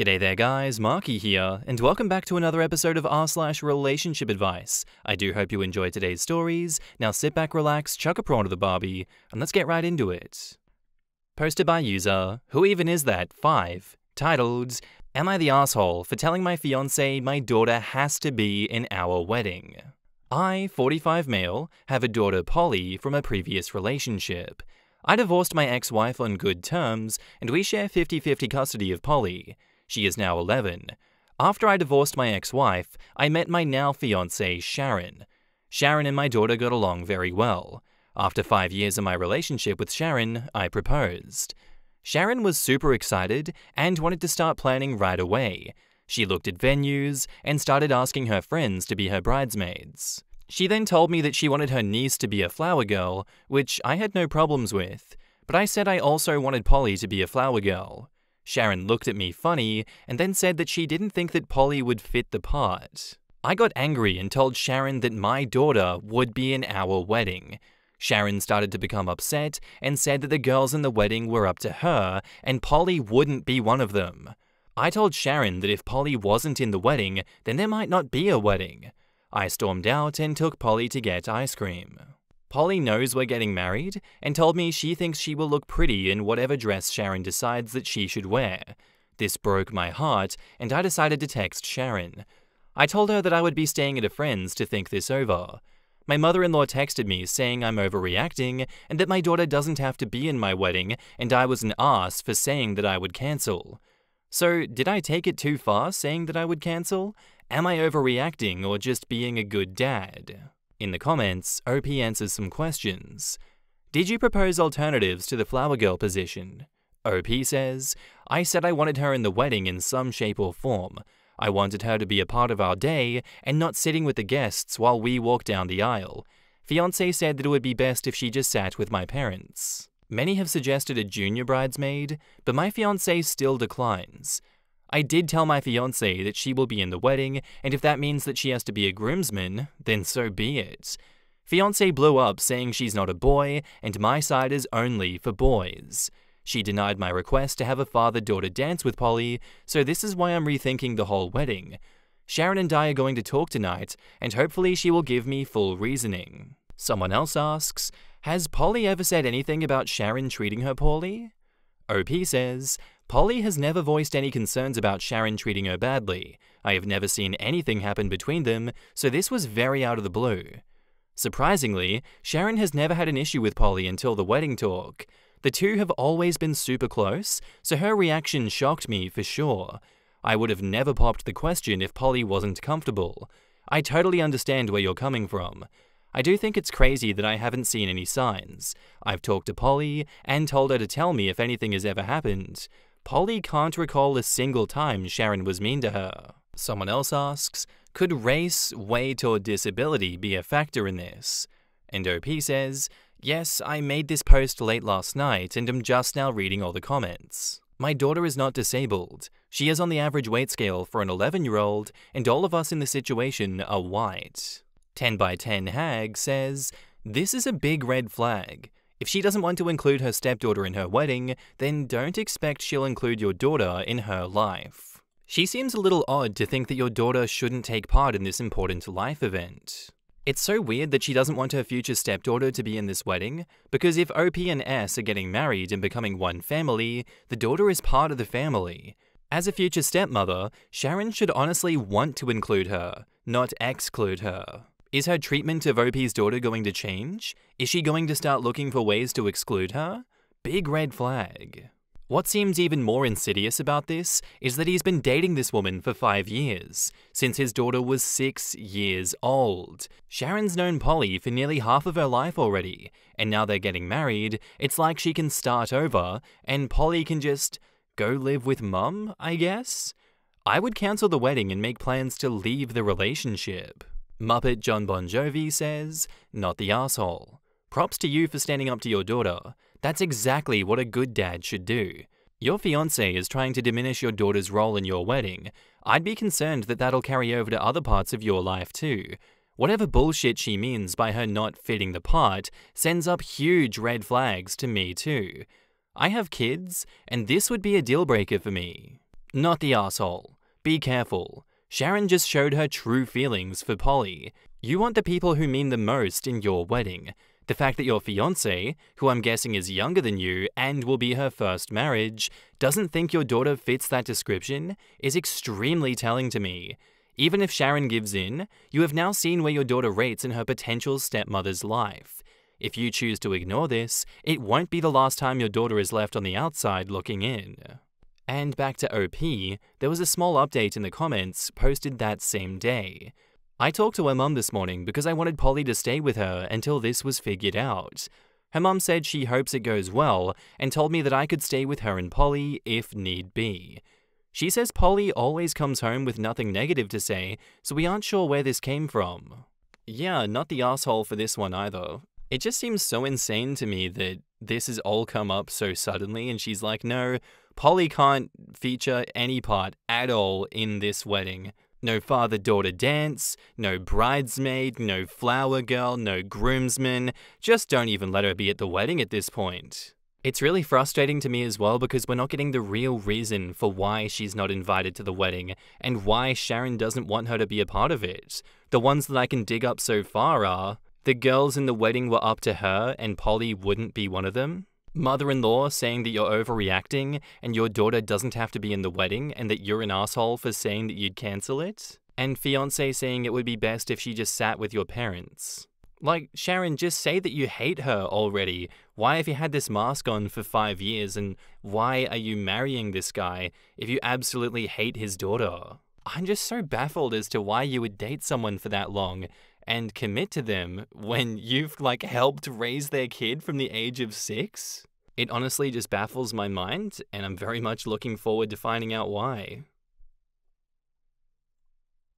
G'day there guys, Marky here, and welcome back to another episode of r/relationship advice. I do hope you enjoyed today's stories. Now sit back, relax, chuck a prawn to the Barbie, and let's get right into it. Posted by user, who even is that, 5, titled, Am I the asshole for telling my fiance my daughter has to be in our wedding? I, 45 male, have a daughter Polly from a previous relationship. I divorced my ex-wife on good terms, and we share 50-50 custody of Polly. She is now 11. After I divorced my ex-wife, I met my now fiancée, Sharon. Sharon and my daughter got along very well. After 5 years of my relationship with Sharon, I proposed. Sharon was super excited and wanted to start planning right away. She looked at venues and started asking her friends to be her bridesmaids. She then told me that she wanted her niece to be a flower girl, which I had no problems with, but I said I also wanted Polly to be a flower girl. Sharon looked at me funny and then said that she didn't think that Polly would fit the part. I got angry and told Sharon that my daughter would be in our wedding. Sharon started to become upset and said that the girls in the wedding were up to her and Polly wouldn't be one of them. I told Sharon that if Polly wasn't in the wedding, then there might not be a wedding. I stormed out and took Polly to get ice cream. Polly knows we're getting married and told me she thinks she will look pretty in whatever dress Sharon decides that she should wear. This broke my heart and I decided to text Sharon. I told her that I would be staying at a friend's to think this over. My mother-in-law texted me saying I'm overreacting and that my daughter doesn't have to be in my wedding and I was an ass for saying that I would cancel. So, did I take it too far saying that I would cancel? Am I overreacting or just being a good dad? In the comments, OP answers some questions. Did you propose alternatives to the flower girl position? OP says, I said I wanted her in the wedding in some shape or form. I wanted her to be a part of our day and not sitting with the guests while we walked down the aisle. Fiancé said that it would be best if she just sat with my parents. Many have suggested a junior bridesmaid, but my fiancé still declines. I did tell my fiancée that she will be in the wedding, and if that means that she has to be a groomsman, then so be it. Fiancé blew up saying she's not a boy, and my side is only for boys. She denied my request to have a father-daughter dance with Polly, so this is why I'm rethinking the whole wedding. Sharon and I are going to talk tonight, and hopefully she will give me full reasoning. Someone else asks, has Polly ever said anything about Sharon treating her poorly? OP says, Polly has never voiced any concerns about Sharon treating her badly. I have never seen anything happen between them, so this was very out of the blue. Surprisingly, Sharon has never had an issue with Polly until the wedding talk. The two have always been super close, so her reaction shocked me for sure. I would have never popped the question if Polly wasn't comfortable. I totally understand where you're coming from. I do think it's crazy that I haven't seen any signs. I've talked to Polly and told her to tell me if anything has ever happened. Polly can't recall a single time Sharon was mean to her. Someone else asks, could race, weight, or disability be a factor in this? And OP says, yes, I made this post late last night and am just now reading all the comments. My daughter is not disabled. She is on the average weight scale for an 11-year-old, and all of us in the situation are white. 10x10 Hag says, this is a big red flag. If she doesn't want to include her stepdaughter in her wedding, then don't expect she'll include your daughter in her life. She seems a little odd to think that your daughter shouldn't take part in this important life event. It's so weird that she doesn't want her future stepdaughter to be in this wedding, because if OP and S are getting married and becoming one family, the daughter is part of the family. As a future stepmother, Sharon should honestly want to include her, not exclude her. Is her treatment of OP's daughter going to change? Is she going to start looking for ways to exclude her? Big red flag. What seems even more insidious about this is that he's been dating this woman for 5 years, since his daughter was 6 years old. Sharon's known Polly for nearly half of her life already, and now they're getting married, it's like she can start over, and Polly can just go live with mum, I guess? I would cancel the wedding and make plans to leave the relationship. Muppet John Bon Jovi says, not the asshole. Props to you for standing up to your daughter. That's exactly what a good dad should do. Your fiancé is trying to diminish your daughter's role in your wedding. I'd be concerned that that'll carry over to other parts of your life too. Whatever bullshit she means by her not fitting the part sends up huge red flags to me too. I have kids, and this would be a deal breaker for me. Not the asshole. Be careful. Sharon just showed her true feelings for Polly. You want the people who mean the most in your wedding. The fact that your fiancé, who I'm guessing is younger than you and will be her first marriage, doesn't think your daughter fits that description is extremely telling to me. Even if Sharon gives in, you have now seen where your daughter rates in her potential stepmother's life. If you choose to ignore this, it won't be the last time your daughter is left on the outside looking in. And back to OP, there was a small update in the comments posted that same day. I talked to her mum this morning because I wanted Polly to stay with her until this was figured out. Her mum said she hopes it goes well and told me that I could stay with her and Polly if need be. She says Polly always comes home with nothing negative to say, so we aren't sure where this came from. Yeah, not the asshole for this one either. It just seems so insane to me that this has all come up so suddenly and she's like, no, Polly can't feature any part at all in this wedding. No father-daughter dance, no bridesmaid, no flower girl, no groomsman. Just don't even let her be at the wedding at this point. It's really frustrating to me as well because we're not getting the real reason for why she's not invited to the wedding and why Sharon doesn't want her to be a part of it. The ones that I can dig up so far are, the girls in the wedding were up to her and Polly wouldn't be one of them. Mother-in-law saying that you're overreacting and your daughter doesn't have to be in the wedding and that you're an asshole for saying that you'd cancel it. And fiancé saying it would be best if she just sat with your parents. Like, Sharon, just say that you hate her already. Why have you had this mask on for 5 years and why are you marrying this guy if you absolutely hate his daughter? I'm just so baffled as to why you would date someone for that long and commit to them when you've helped raise their kid from the age of 6? It honestly just baffles my mind, and I'm very much looking forward to finding out why.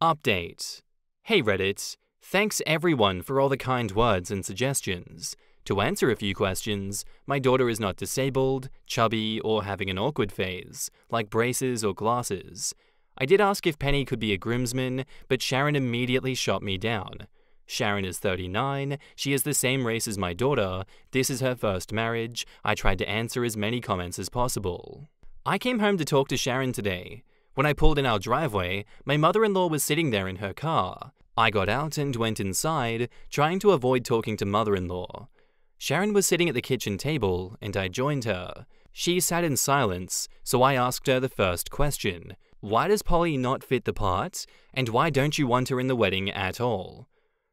Update. Hey Reddit, thanks everyone for all the kind words and suggestions. To answer a few questions, my daughter is not disabled, chubby, or having an awkward phase, like braces or glasses. I did ask if Penny could be a groomsman, but Sharon immediately shot me down. Sharon is 39, she is the same race as my daughter, this is her first marriage, I tried to answer as many comments as possible. I came home to talk to Sharon today. When I pulled in our driveway, my mother-in-law was sitting there in her car. I got out and went inside, trying to avoid talking to mother-in-law. Sharon was sitting at the kitchen table, and I joined her. She sat in silence, so I asked her the first question. Why does Polly not fit the part? And why don't you want her in the wedding at all?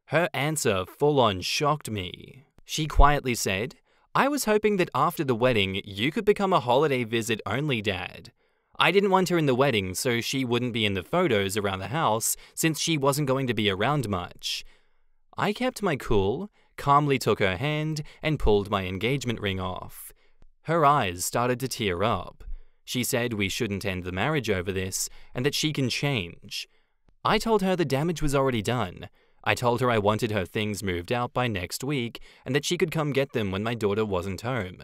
Her answer full-on shocked me. She quietly said, I was hoping that after the wedding, you could become a holiday visit only dad. I didn't want her in the wedding so she wouldn't be in the photos around the house since she wasn't going to be around much. I kept my cool, calmly took her hand, and pulled my engagement ring off. Her eyes started to tear up. She said we shouldn't end the marriage over this, and that she can change. I told her the damage was already done. I told her I wanted her things moved out by next week, and that she could come get them when my daughter wasn't home.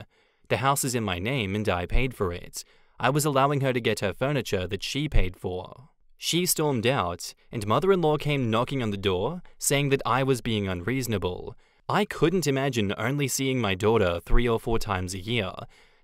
The house is in my name and I paid for it. I was allowing her to get her furniture that she paid for. She stormed out, and mother-in-law came knocking on the door, saying that I was being unreasonable. I couldn't imagine only seeing my daughter 3 or 4 times a year.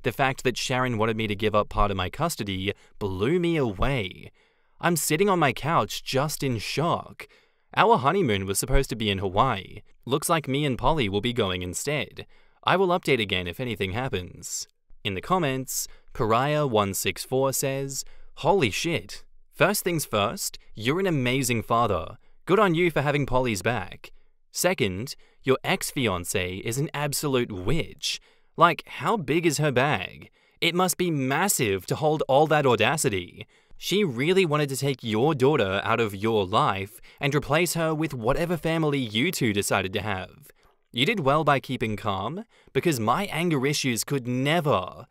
The fact that Sharon wanted me to give up part of my custody blew me away. I'm sitting on my couch just in shock. Our honeymoon was supposed to be in Hawaii. Looks like me and Polly will be going instead. I will update again if anything happens. In the comments, Pariah164 says, Holy shit. First things first, you're an amazing father. Good on you for having Polly's back. Second, your ex-fiancée is an absolute witch. Like, how big is her bag? It must be massive to hold all that audacity. She really wanted to take your daughter out of your life and replace her with whatever family you two decided to have. You did well by keeping calm, because my anger issues could never.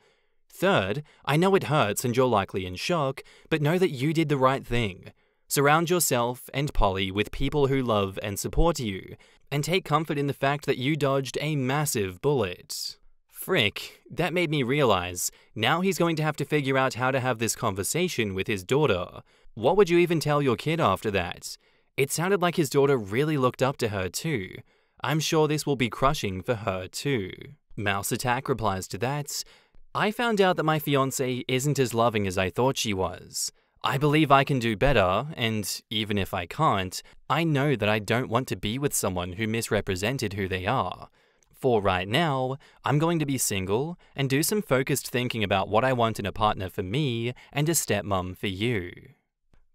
Third, I know it hurts and you're likely in shock, but know that you did the right thing. Surround yourself and Polly with people who love and support you, and take comfort in the fact that you dodged a massive bullet. Frick, that made me realize, now he's going to have to figure out how to have this conversation with his daughter. What would you even tell your kid after that? It sounded like his daughter really looked up to her too. I'm sure this will be crushing for her too. Mouse Attack replies to that, I found out that my fiancée isn't as loving as I thought she was. I believe I can do better, and even if I can't, I know that I don't want to be with someone who misrepresented who they are. For right now, I'm going to be single and do some focused thinking about what I want in a partner for me and a stepmom for you.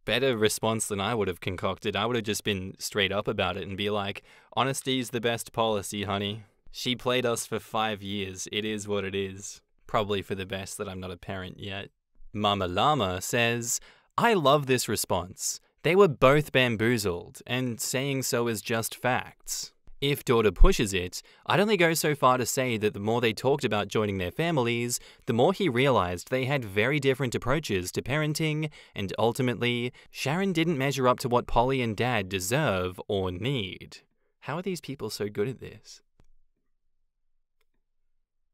Better response than I would have concocted. I would have just been straight up about it and be like, honesty's the best policy, honey. She played us for 5 years. It is what it is. Probably for the best that I'm not a parent yet. Mama Llama says, I love this response. They were both bamboozled, and saying so is just facts. If daughter pushes it, I'd only go so far to say that the more they talked about joining their families, the more he realized they had very different approaches to parenting, and ultimately, Sharon didn't measure up to what Polly and Dad deserve or need. How are these people so good at this?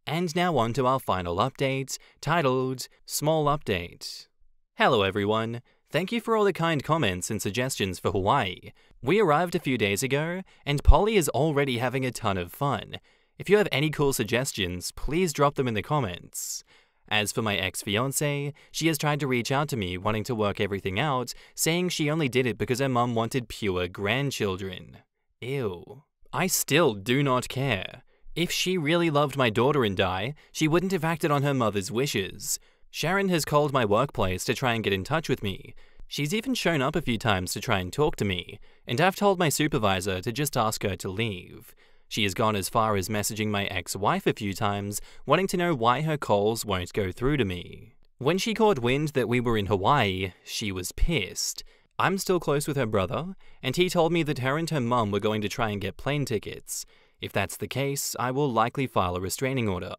And now on to our final update, titled Small Update. Hello everyone. Thank you for all the kind comments and suggestions for Hawaii. We arrived a few days ago, and Polly is already having a ton of fun. If you have any cool suggestions, please drop them in the comments. As for my ex-fiancée, she has tried to reach out to me wanting to work everything out, saying she only did it because her mum wanted pure grandchildren. Ew. I still do not care. If she really loved my daughter and I, she wouldn't have acted on her mother's wishes. Sharon has called my workplace to try and get in touch with me. She's even shown up a few times to try and talk to me, and I've told my supervisor to just ask her to leave. She has gone as far as messaging my ex-wife a few times, wanting to know why her calls won't go through to me. When she caught wind that we were in Hawaii, she was pissed. I'm still close with her brother, and he told me that her and her mum were going to try and get plane tickets. If that's the case, I will likely file a restraining order.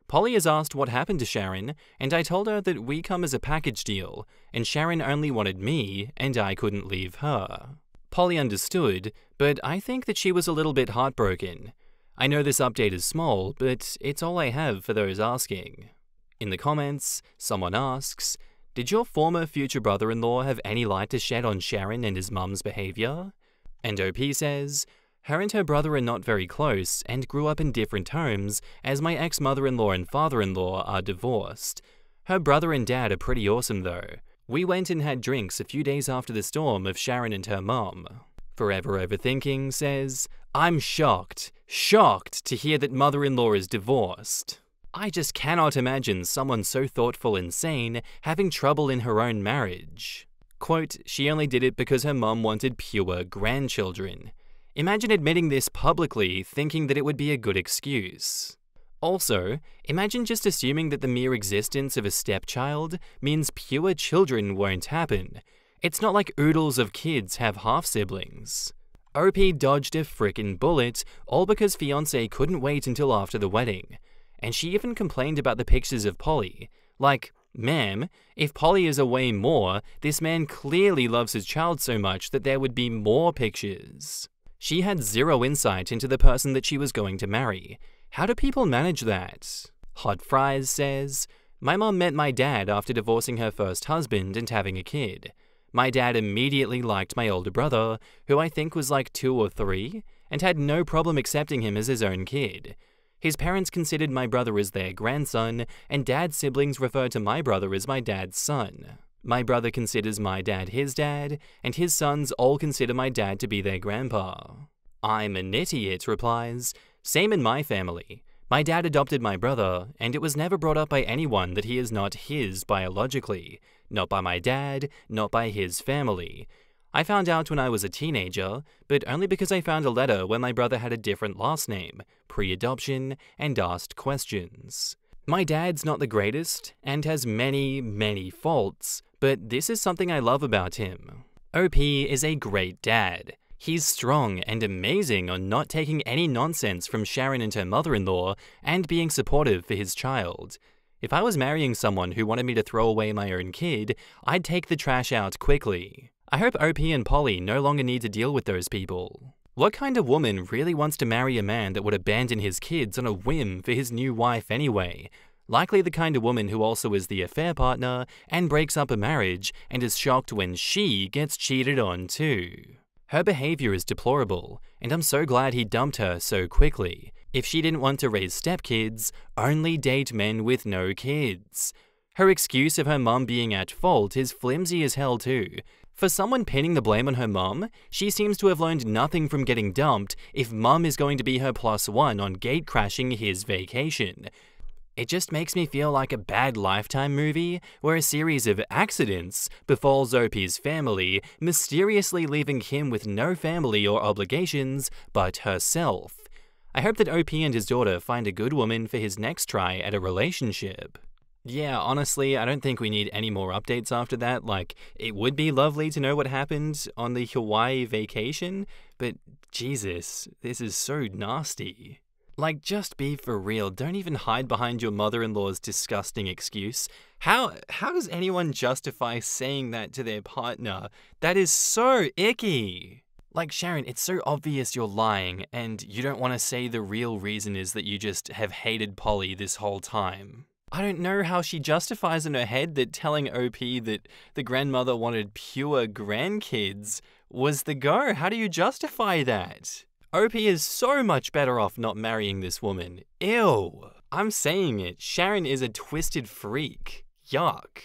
Polly has asked what happened to Sharon, and I told her that we come as a package deal, and Sharon only wanted me, and I couldn't leave her. Polly understood, but I think that she was a little bit heartbroken. I know this update is small, but it's all I have for those asking. In the comments, someone asks, did your former future brother-in-law have any light to shed on Sharon and his mum's behavior? And OP says, her and her brother are not very close and grew up in different homes, as my ex-mother-in-law and father-in-law are divorced. Her brother and dad are pretty awesome though. We went and had drinks a few days after the storm of Sharon and her mom. Forever Overthinking says, I'm shocked to hear that mother-in-law is divorced. I just cannot imagine someone so thoughtful and sane having trouble in her own marriage. Quote, she only did it because her mom wanted pure grandchildren. Imagine admitting this publicly, thinking that it would be a good excuse. Also, imagine just assuming that the mere existence of a stepchild means pure children won't happen. It's not like oodles of kids have half-siblings. OP dodged a frickin' bullet, all because fiancé couldn't wait until after the wedding. And she even complained about the pictures of Polly. Like, ma'am, if Polly is away more, this man clearly loves his child so much that there would be more pictures. She had zero insight into the person that she was going to marry. How do people manage that? Hot Fries says, my mom met my dad after divorcing her first husband and having a kid. My dad immediately liked my older brother, who I think was like 2 or 3, and had no problem accepting him as his own kid. His parents considered my brother as their grandson, and dad's siblings refer to my brother as my dad's son. My brother considers my dad his dad, and his sons all consider my dad to be their grandpa. I'm an idiot replies, same in my family. My dad adopted my brother, and it was never brought up by anyone that he is not his biologically. Not by my dad, not by his family. I found out when I was a teenager, but only because I found a letter where my brother had a different last name, pre-adoption, and asked questions. My dad's not the greatest, and has many faults, but this is something I love about him. OP is a great dad. He's strong and amazing on not taking any nonsense from Sharon and her mother-in-law and being supportive for his child. If I was marrying someone who wanted me to throw away my own kid, I'd take the trash out quickly. I hope OP and Polly no longer need to deal with those people. What kind of woman really wants to marry a man that would abandon his kids on a whim for his new wife anyway? Likely the kind of woman who also is the affair partner and breaks up a marriage and is shocked when she gets cheated on too. Her behavior is deplorable, and I'm so glad he dumped her so quickly. If she didn't want to raise stepkids, only date men with no kids. Her excuse of her mum being at fault is flimsy as hell too. For someone pinning the blame on her mum, she seems to have learned nothing from getting dumped if mum is going to be her +1 on gate-crashing his vacation. It just makes me feel like a bad Lifetime movie where a series of accidents befalls OP's family, mysteriously leaving him with no family or obligations but herself. I hope that OP and his daughter find a good woman for his next try at a relationship. Yeah, honestly, I don't think we need any more updates after that. Like, it would be lovely to know what happened on the Hawaii vacation, but Jesus, this is so nasty. Like, just be for real. Don't even hide behind your mother-in-law's disgusting excuse. How does anyone justify saying that to their partner? That is so icky. Like, Sharon, it's so obvious you're lying, and you don't want to say the real reason is that you just have hated Polly this whole time. I don't know how she justifies in her head that telling OP that the grandmother wanted pure grandkids was the go. How do you justify that? OP is so much better off not marrying this woman. Ew. I'm saying it. Sharon is a twisted freak. Yuck.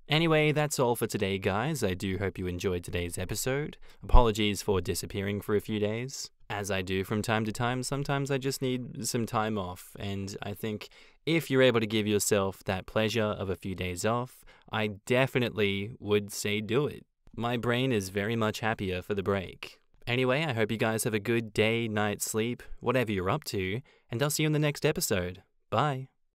Anyway, that's all for today, guys. I do hope you enjoyed today's episode. Apologies for disappearing for a few days. As I do from time to time, sometimes I just need some time off, and I think if you're able to give yourself that pleasure of a few days off, I definitely would say do it. My brain is very much happier for the break. Anyway, I hope you guys have a good day, night, sleep, whatever you're up to, and I'll see you in the next episode. Bye.